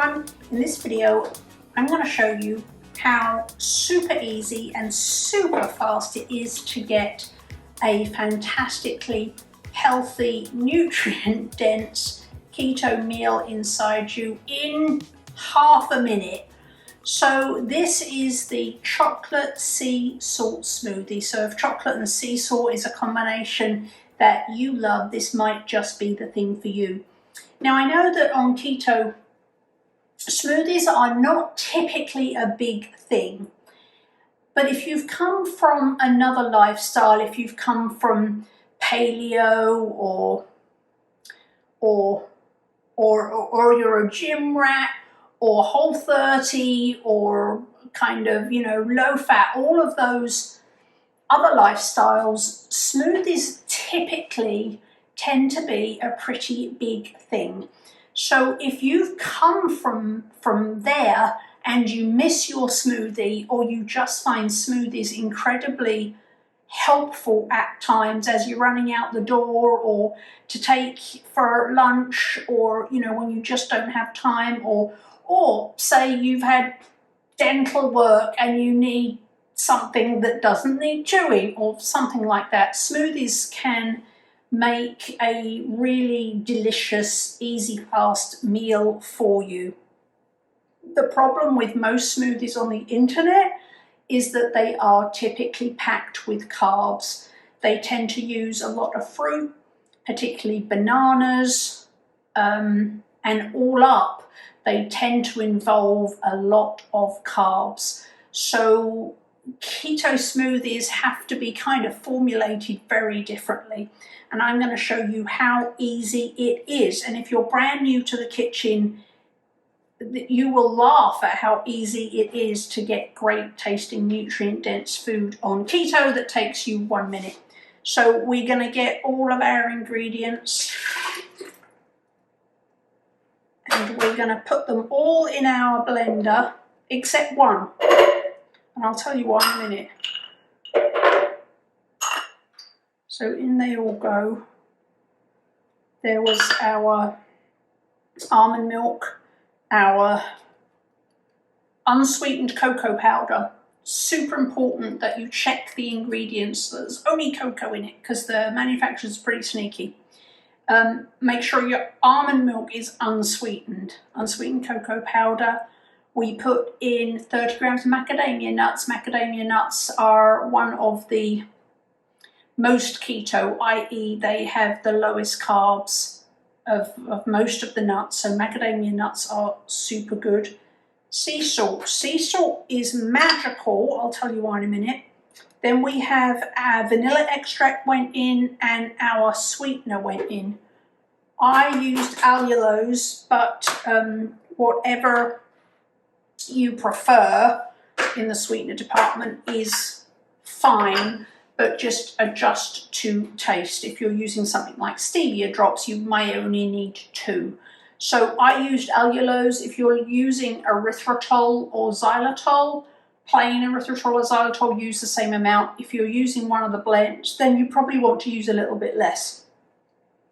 everyone. In this video, I'm going to show you how super easy and super fast it is to get a fantastically healthy, nutrient-dense keto meal inside you in half a minute. So this is the Chocolate Sea Salt Smoothie. So if chocolate and sea salt is a combination that you love, this might just be the thing for you. Now I know that on keto, smoothies are not typically a big thing, but if you've come from another lifestyle, if you've come from paleo or you're a gym rat or Whole30 or kind of, you know, low fat, all of those other lifestyles, smoothies typically tend to be a pretty big thing. So if you've come from there and you miss your smoothie, or you just find smoothies incredibly helpful at times as you're running out the door or to take for lunch, or you know, when you just don't have time, or say you've had dental work and you need something that doesn't need chewing or something like that, smoothies can make a really delicious, easy, fast meal for you. The problem with most smoothies on the internet is that they are typically packed with carbs. They tend to use a lot of fruit, particularly bananas, and all up, they tend to involve a lot of carbs. So keto smoothies have to be kind of formulated very differently. And I'm going to show you how easy it is. And if you're brand new to the kitchen, you will laugh at how easy it is to get great tasting, nutrient dense food on keto that takes you 1 minute. So we're going to get all of our ingredients and we're going to put them all in our blender except one. And I'll tell you why in a minute. So in they all go. There was our almond milk, our unsweetened cocoa powder. Super important that you check the ingredients. There's only cocoa in it because the manufacturer's pretty sneaky. Make sure your almond milk is unsweetened. Unsweetened cocoa powder. We put in 30 grams of macadamia nuts. Macadamia nuts are one of the most keto, i.e. they have the lowest carbs of most of the nuts, so macadamia nuts are super good. Sea salt. Sea salt is magical, I'll tell you why in a minute. Then we have our vanilla extract went in and our sweetener went in. I used allulose, but whatever you prefer in the sweetener department is fine, but just adjust to taste. If you're using something like stevia drops, you may only need 2. So I used allulose. If you're using erythritol or xylitol, plain erythritol or xylitol, use the same amount. If you're using one of the blends, then you probably want to use a little bit less.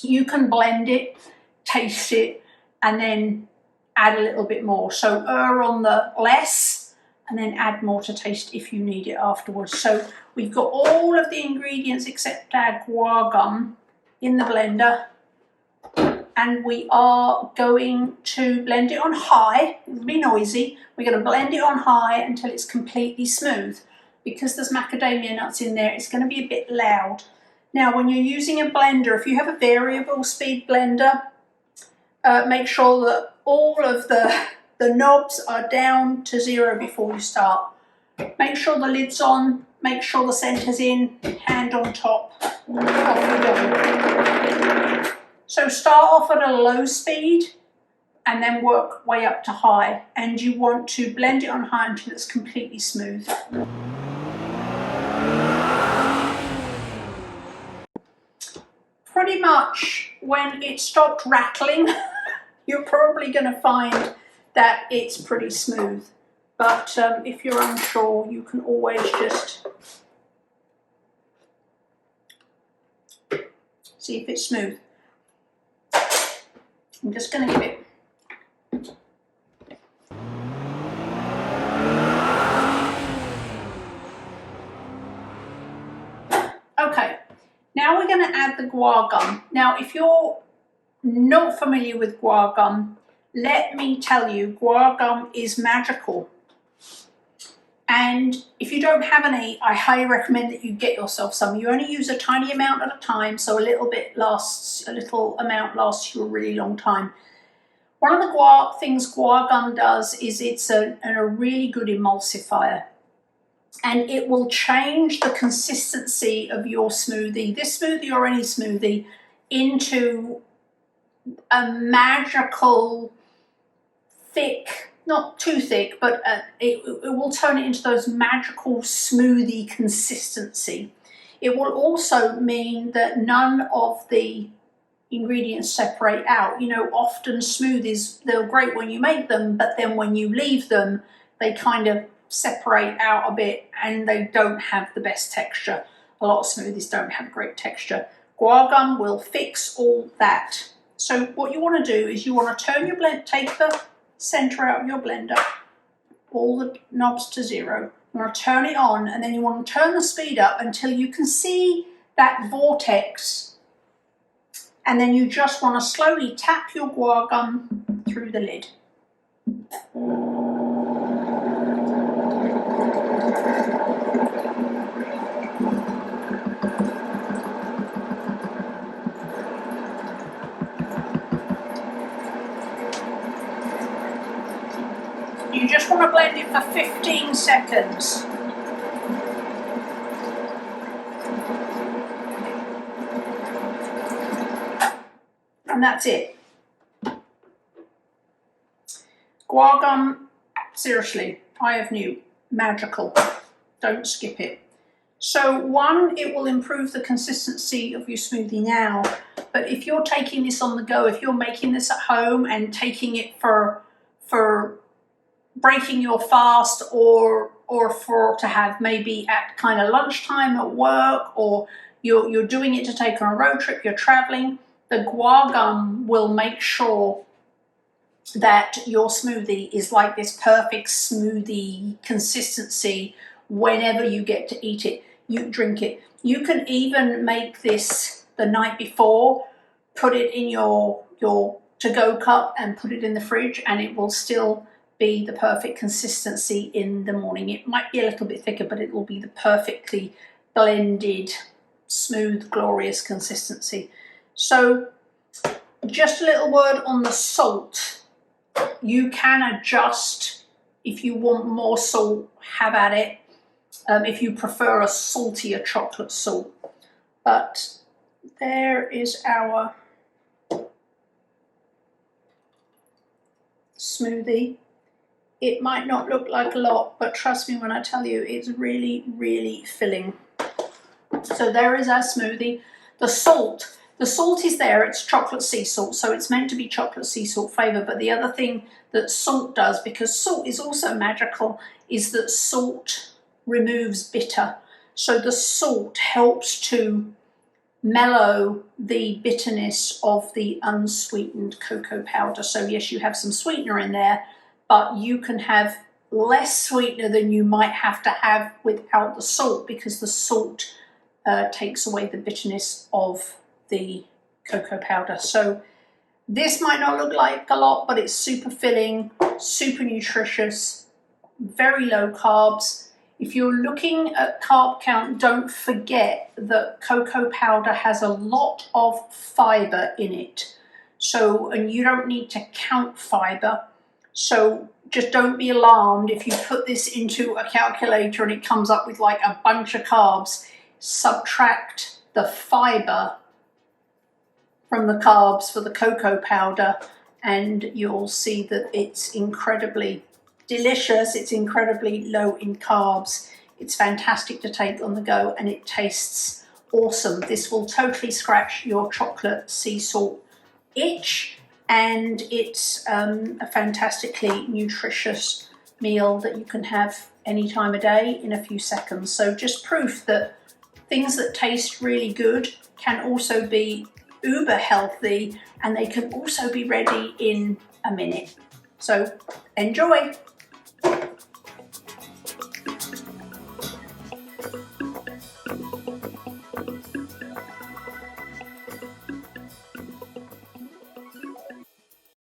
You can blend it, taste it, and then add a little bit more. So err on the less and then add more to taste if you need it afterwards. So we've got all of the ingredients except our guar gum in the blender, and we are going to blend it on high. It'll be noisy. We're going to blend it on high until it's completely smooth. Because there's macadamia nuts in there, it's going to be a bit loud. Now when you're using a blender, if you have a variable speed blender, make sure that all of the knobs are down to 0 before you start. Make sure the lid's on, make sure the center's in, hand on top, off we go. So start off at a low speed and then work way up to high, and you want to blend it on high until it's completely smooth. Pretty much when it stopped rattling, you're probably going to find that it's pretty smooth. But if you're unsure, you can always just see if it's smooth. I'm just going to give it Okay, now we're going to add the guar gum. Now, if you're not familiar with guar gum, let me tell you, guar gum is magical. And if you don't have any, I highly recommend that you get yourself some. You only use a tiny amount at a time, so a little amount lasts you a really long time. One of the things guar gum does is it's a really good emulsifier. And it will change the consistency of your smoothie, this smoothie or any smoothie, into a magical, thick, not too thick, but it will turn it into those magical smoothie consistency. It will also mean that none of the ingredients separate out. You know, often smoothies, they're great when you make them, but then when you leave them, they kind of separate out a bit and they don't have the best texture. A lot of smoothies don't have great texture. Guar gum will fix all that. So what you want to do is you want to turn your blend, take the center out of your blender, all the knobs to 0. You want to turn it on, and then you want to turn the speed up until you can see that vortex, and then you just want to slowly tap your guar gum through the lid. You just want to blend it for 15 seconds. And that's it. Guar gum, seriously, I have new, magical. Don't skip it. So one, it will improve the consistency of your smoothie now, but if you're taking this on the go, if you're making this at home and taking it for breaking your fast or for to have maybe at kind of lunchtime at work, or you're doing it to take on a road trip, you're traveling, the guar gum will make sure that your smoothie is like this perfect smoothie consistency whenever you get to eat it, you drink it. You can even make this the night before, put it in your to-go cup and put it in the fridge, and it will still be the perfect consistency in the morning. It might be a little bit thicker, but it will be the perfectly blended, smooth, glorious consistency. So just a little word on the salt. You can adjust if you want more salt, have at it. If you prefer a saltier chocolate salt. But there is our smoothie. It might not look like a lot, but trust me when I tell you, it's really, really filling. So there is our smoothie. The salt is there, it's chocolate sea salt, so it's meant to be chocolate sea salt flavor. But the other thing that salt does, because salt is also magical, is that salt removes bitter. So the salt helps to mellow the bitterness of the unsweetened cocoa powder. So yes, you have some sweetener in there, but you can have less sweetener than you might have to have without the salt, because the salt takes away the bitterness of the cocoa powder. So this might not look like a lot, but it's super filling, super nutritious, very low carbs. If you're looking at carb count, don't forget that cocoa powder has a lot of fiber in it. So, and you don't need to count fiber. So just don't be alarmed if you put this into a calculator and it comes up with like a bunch of carbs. Subtract the fiber from the carbs for the cocoa powder and you'll see that it's incredibly delicious. It's incredibly low in carbs. It's fantastic to take on the go and it tastes awesome. This will totally scratch your chocolate sea salt itch, and it's a fantastically nutritious meal that you can have any time of day in a few seconds. So just proof that things that taste really good can also be uber healthy, and they can also be ready in a minute. So enjoy.